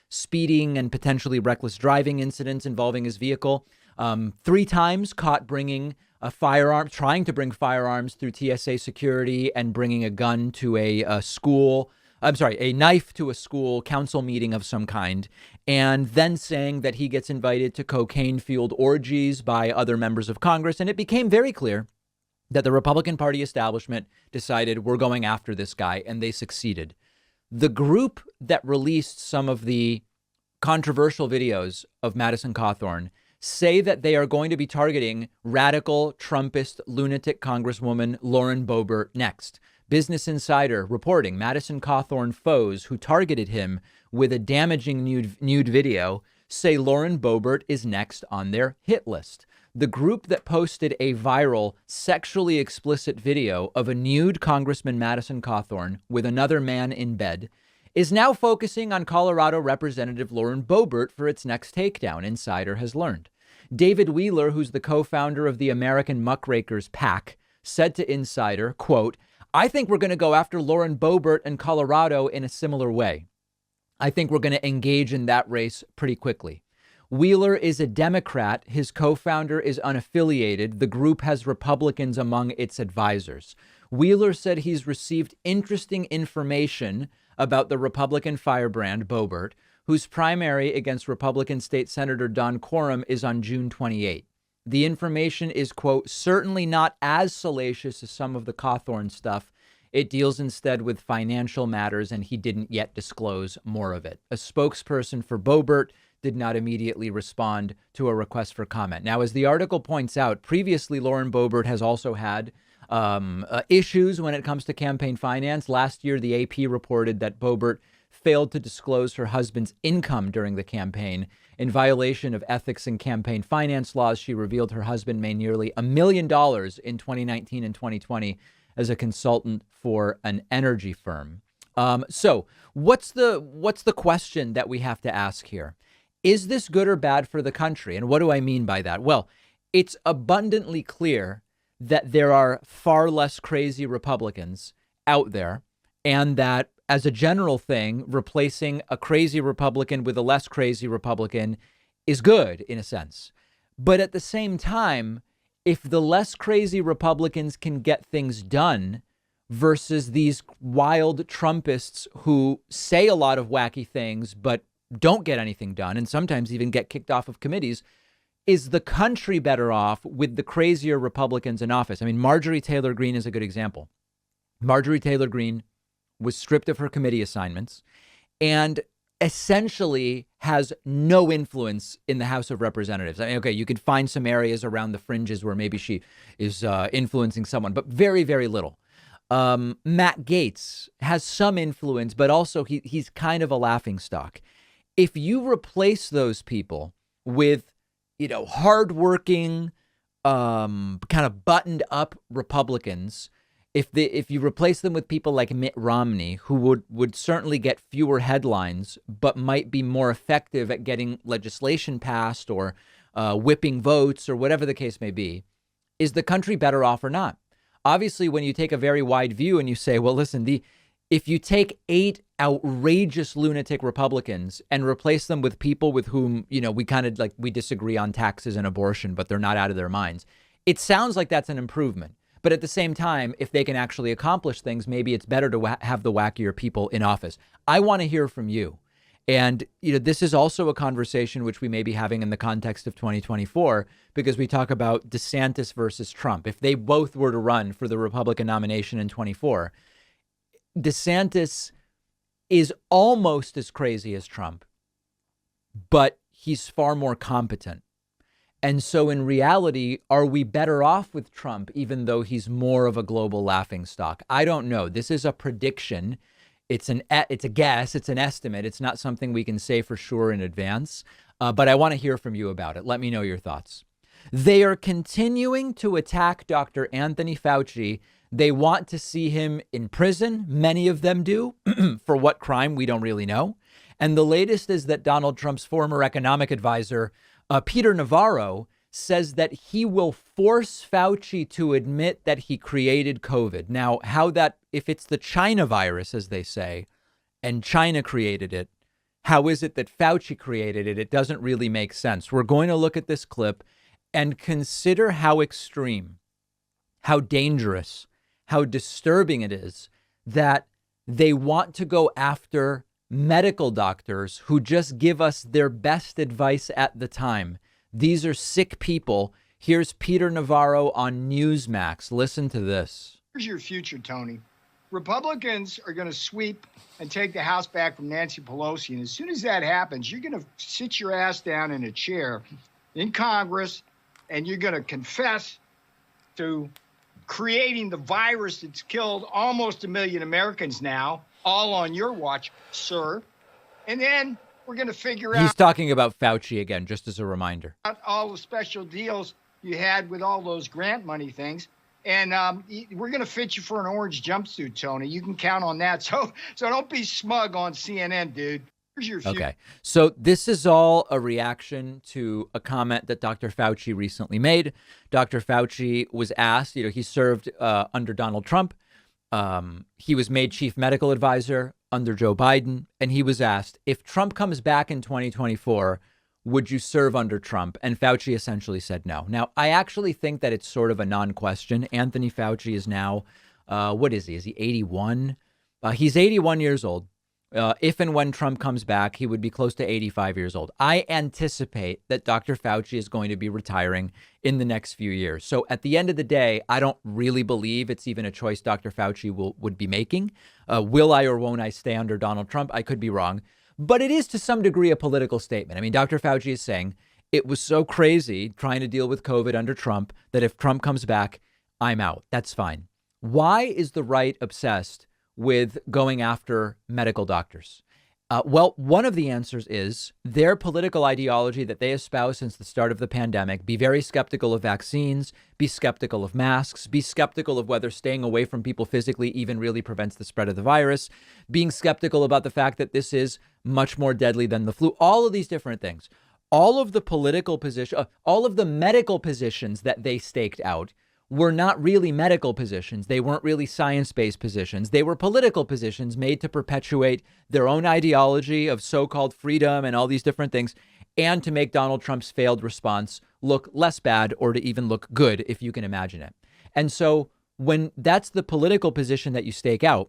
speeding and potentially reckless driving incidents involving his vehicle. 3 times caught bringing a firearm, trying to bring firearms through TSA security and bringing a gun to a knife to a school council meeting of some kind, and then saying that he gets invited to cocaine-fueled orgies by other members of Congress. And it became very clear that the Republican Party establishment decided we're going after this guy, and they succeeded. The group that released some of the controversial videos of Madison Cawthorn say that they are going to be targeting radical Trumpist lunatic Congresswoman Lauren Boebert next. Business Insider reporting Madison Cawthorn foes who targeted him with a damaging nude video say Lauren Boebert is next on their hit list. The group that posted a viral sexually explicit video of a nude Congressman Madison Cawthorn with another man in bed is now focusing on Colorado Representative Lauren Boebert for its next takedown, Insider has learned. David Wheeler, who's the co-founder of the American Muckrakers PAC, said to Insider, quote, "I think we're going to go after Lauren Boebert and Colorado in a similar way. I think we're going to engage in that race pretty quickly." Wheeler is a Democrat. His co-founder is unaffiliated. The group has Republicans among its advisors. Wheeler said he's received interesting information about the Republican firebrand Boebert, whose primary against Republican State Senator Don Quorum is on June 28. The information is, quote, certainly not as salacious as some of the Cawthorn stuff. It deals instead with financial matters, and he didn't yet disclose more of it. A spokesperson for Boebert did not immediately respond to a request for comment. Now, as the article points out, previously Lauren Boebert has also had issues when it comes to campaign finance. Last year, the AP reported that Boebert failed to disclose her husband's income during the campaign. In violation of ethics and campaign finance laws, she revealed her husband made nearly $1 million in 2019 and 2020 as a consultant for an energy firm. So what's the question that we have to ask here? Is this good or bad for the country? And what do I mean by that? Well, it's abundantly clear that there are far less crazy Republicans out there, and that as a general thing, replacing a crazy Republican with a less crazy Republican is good in a sense. But at the same time, if the less crazy Republicans can get things done versus these wild Trumpists who say a lot of wacky things, but don't get anything done and sometimes even get kicked off of committees, is the country better off with the crazier Republicans in office? I mean, Marjorie Taylor Greene is a good example. Marjorie Taylor Greene was stripped of her committee assignments and essentially has no influence in the House of Representatives. I mean, okay, you could find some areas around the fringes where maybe she is influencing someone, but very, very little. Matt Gaetz has some influence, but also he's kind of a laughingstock. If you replace those people with, hardworking, kind of buttoned up Republicans, if you replace them with people like Mitt Romney, who would certainly get fewer headlines, but might be more effective at getting legislation passed or whipping votes or whatever the case may be, is the country better off or not? Obviously, when you take a very wide view and you say, well, listen, if you take 8 outrageous lunatic Republicans and replace them with people with whom, we kind of like we disagree on taxes and abortion, but they're not out of their minds. It sounds like that's an improvement. But at the same time, if they can actually accomplish things, maybe it's better to have the wackier people in office. I want to hear from you. And, this is also a conversation which we may be having in the context of 2024, because we talk about DeSantis versus Trump. If they both were to run for the Republican nomination in 24, DeSantis is almost as crazy as Trump, but he's far more competent. And so in reality, are we better off with Trump, even though he's more of a global laughingstock? I don't know. This is a prediction. It's a guess. It's an estimate. It's not something we can say for sure in advance. But I want to hear from you about it. Let me know your thoughts. They are continuing to attack Dr. Anthony Fauci. They want to see him in prison. Many of them do. For what crime? We don't really know. And the latest is that Donald Trump's former economic advisor, Peter Navarro, says that he will force Fauci to admit that he created COVID. Now, if it's the China virus, as they say, and China created it, how is it that Fauci created it? It doesn't really make sense. We're going to look at this clip and consider how extreme, how dangerous, how disturbing it is that they want to go after medical doctors who just give us their best advice at the time. These are sick people. Here's Peter Navarro on Newsmax. Listen to this. Here's your future, Tony. Republicans are going to sweep and take the House back from Nancy Pelosi. And as soon as that happens, you're going to sit your ass down in a chair in Congress and you're going to confess to creating the virus that's killed almost 1 million Americans now, all on your watch, sir. And then we're going to figure out. He's talking about Fauci again, just as a reminder. All the special deals you had with all those grant money things. And we're going to fit you for an orange jumpsuit, Tony. You can count on that. So don't be smug on CNN, dude. Here's your future. Okay. So this is all a reaction to a comment that Dr. Fauci recently made. Dr. Fauci was asked, he served under Donald Trump. He was made chief medical advisor under Joe Biden. And he was asked, if Trump comes back in 2024, would you serve under Trump? And Fauci essentially said no. Now, I actually think that it's sort of a non-question. Anthony Fauci is now, what is he? Is he 81? He's 81 years old. If and when Trump comes back, he would be close to 85 years old. I anticipate that Dr. Fauci is going to be retiring in the next few years. So at the end of the day, I don't really believe it's even a choice Dr. Fauci would be making. Will I or won't I stay under Donald Trump? I could be wrong. But it is to some degree a political statement. I mean, Dr. Fauci is saying it was so crazy trying to deal with COVID under Trump that if Trump comes back, I'm out. That's fine. Why is the right obsessed with going after medical doctors? Well, one of the answers is their political ideology that they espouse since the start of the pandemic. Be very skeptical of vaccines, be skeptical of masks, be skeptical of whether staying away from people physically even really prevents the spread of the virus, being skeptical about the fact that this is much more deadly than the flu, all of these different things. All of the political position, all of the medical positions that they staked out were not really medical positions. They weren't really science-based positions. They were political positions made to perpetuate their own ideology of so-called freedom and all these different things, and to make Donald Trump's failed response look less bad or to even look good, if you can imagine it. And so when that's the political position that you stake out,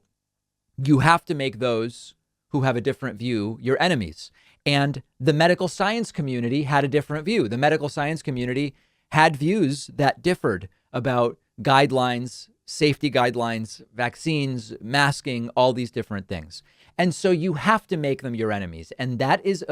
you have to make those who have a different view your enemies. And the medical science community had a different view. The medical science community had views that differed about guidelines, safety guidelines, vaccines, masking, all these different things. And so you have to make them your enemies. And that is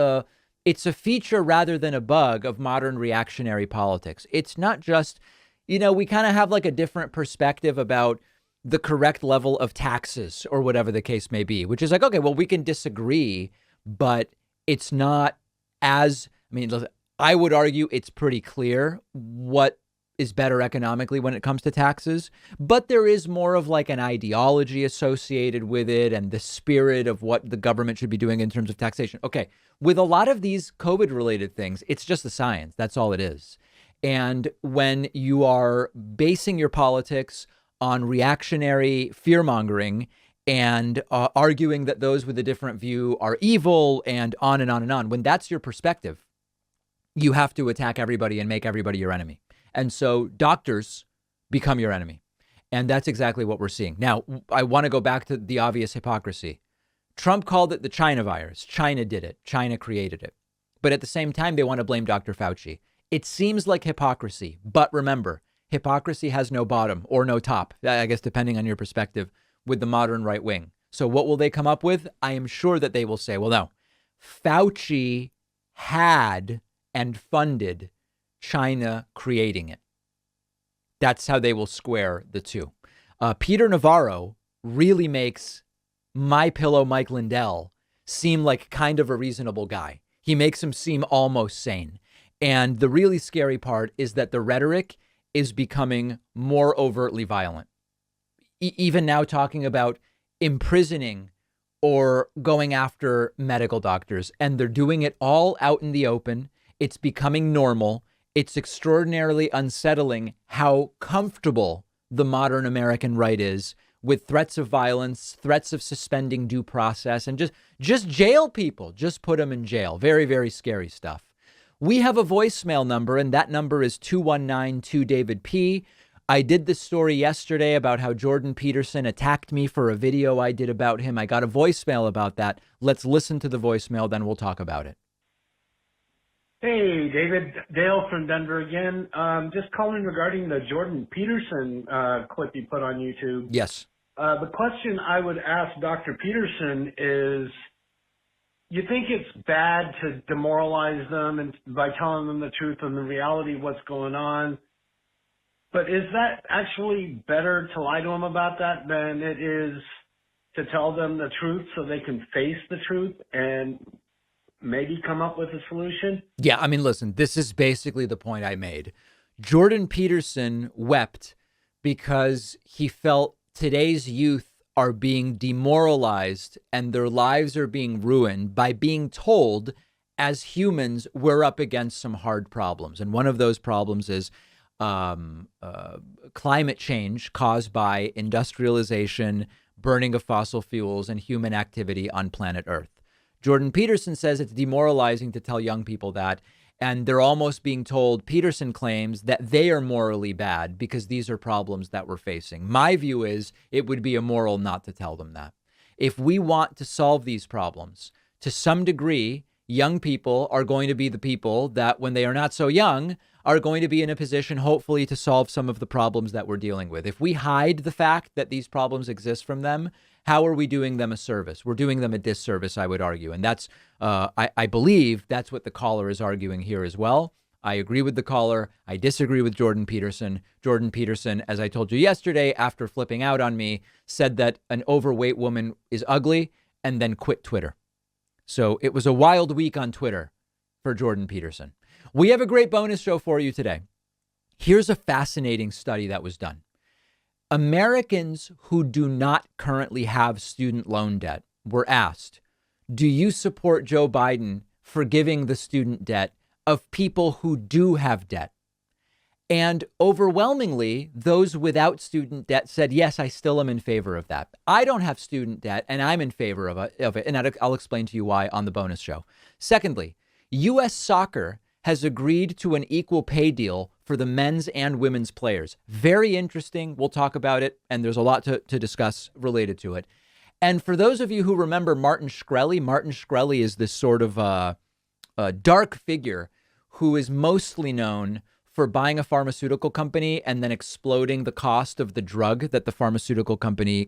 it's a feature rather than a bug of modern reactionary politics. It's not just, we kind of have like a different perspective about the correct level of taxes or whatever the case may be, which is like, okay, well, we can disagree, but it's not I would argue it's pretty clear what is better economically when it comes to taxes, but there is more of like an ideology associated with it and the spirit of what the government should be doing in terms of taxation. Okay, with a lot of these COVID related things, it's just the science. That's all it is. And when you are basing your politics on reactionary fear mongering and arguing that those with a different view are evil and on and on and on. When that's your perspective, you have to attack everybody and make everybody your enemy. And so doctors become your enemy. And that's exactly what we're seeing. Now, I want to go back to the obvious hypocrisy. Trump called it the China virus. China did it. China created it. But at the same time, they want to blame Dr. Fauci. It seems like hypocrisy. But remember, hypocrisy has no bottom or no top, I guess, depending on your perspective, with the modern right wing. So what will they come up with? I am sure that they will say, well, no, Fauci had and funded China creating it. That's how they will square the two. Peter Navarro really makes MyPillow Mike Lindell seem like kind of a reasonable guy. He makes him seem almost sane. And the really scary part is that the rhetoric is becoming more overtly violent. Even now talking about imprisoning or going after medical doctors. And they're doing it all out in the open. It's becoming normal. It's extraordinarily unsettling how comfortable the modern American right is with threats of violence, threats of suspending due process, and just jail people, just put them in jail. Very, very scary stuff. We have a voicemail number, and that number is 219-2-DAVID-P. I did this story yesterday about how Jordan Peterson attacked me for a video I did about him. I got a voicemail about that. Let's listen to the voicemail, then we'll talk about it. Hey, David. Dale from Denver again. Just calling regarding the Jordan Peterson clip you put on YouTube. Yes. The question I would ask Dr. Peterson is, you think it's bad to demoralize them and by telling them the truth and the reality of what's going on, but is that actually better to lie to them about that than it is to tell them the truth so they can face the truth and maybe come up with a solution? Yeah, I mean, listen, this is basically the point I made. Jordan Peterson wept because he felt today's youth are being demoralized and their lives are being ruined by being told, as humans, we're up against some hard problems. And one of those problems is climate change caused by industrialization, burning of fossil fuels, and human activity on planet Earth. Jordan Peterson says it's demoralizing to tell young people that, and they're almost being told, Peterson claims, that they are morally bad because these are problems that we're facing. My view is it would be immoral not to tell them that. If we want to solve these problems, to some degree, young people are going to be the people that, when they are not so young, are going to be in a position, hopefully, to solve some of the problems that we're dealing with. If we hide the fact that these problems exist from them, how are we doing them a service? We're doing them a disservice, I would argue. And that's, I believe that's what the caller is arguing here as well. I agree with the caller. I disagree with Jordan Peterson. Jordan Peterson, as I told you yesterday, after flipping out on me, said that an overweight woman is ugly and then quit Twitter. So it was a wild week on Twitter for Jordan Peterson. We have a great bonus show for you today. Here's a fascinating study that was done. Americans who do not currently have student loan debt were asked, do you support Joe Biden forgiving the student debt of people who do have debt? And overwhelmingly, those without student debt said, yes, I still am in favor of that. I don't have student debt and I'm in favor of it. And I'll explain to you why on the bonus show. Secondly, U.S. Soccer has agreed to an equal pay deal for the men's and women's players. Very interesting. We'll talk about it. And there's a lot to discuss related to it. And for those of you who remember Martin Shkreli is this sort of a dark figure who is mostly known for buying a pharmaceutical company and then exploding the cost of the drug that the pharmaceutical company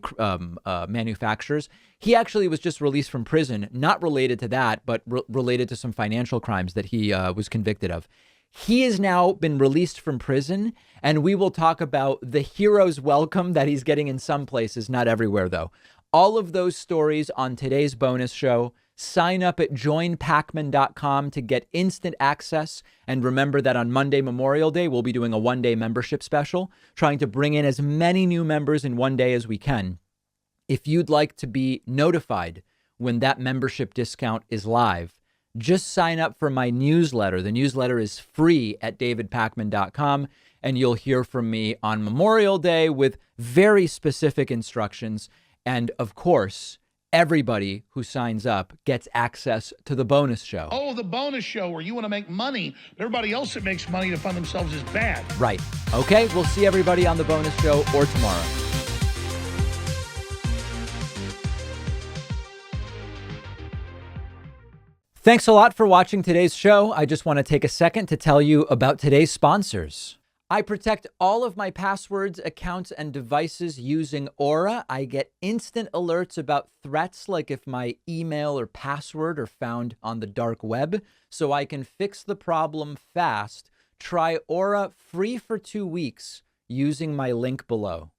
manufactures. He actually was just released from prison, not related to that, but related to some financial crimes that he was convicted of. He has now been released from prison, and we will talk about the hero's welcome that he's getting in some places, not everywhere, though. All of those stories on today's bonus show. Sign up at joinpacman.com to get instant access. And remember that on Monday, Memorial Day, we'll be doing a one-day membership special, trying to bring in as many new members in one day as we can. If you'd like to be notified when that membership discount is live, just sign up for my newsletter. The newsletter is free at davidpacman.com, and you'll hear from me on Memorial Day with very specific instructions. And of course, everybody who signs up gets access to the bonus show. Oh, the bonus show where you want to make money. Everybody else that makes money to fund themselves is bad. Right. Okay, we'll see everybody on the bonus show or tomorrow. Thanks a lot for watching today's show. I just want to take a second to tell you about today's sponsors. I protect all of my passwords, accounts, and devices using Aura. I get instant alerts about threats, like if my email or password are found on the dark web, so I can fix the problem fast. Try Aura free for 2 weeks using my link below.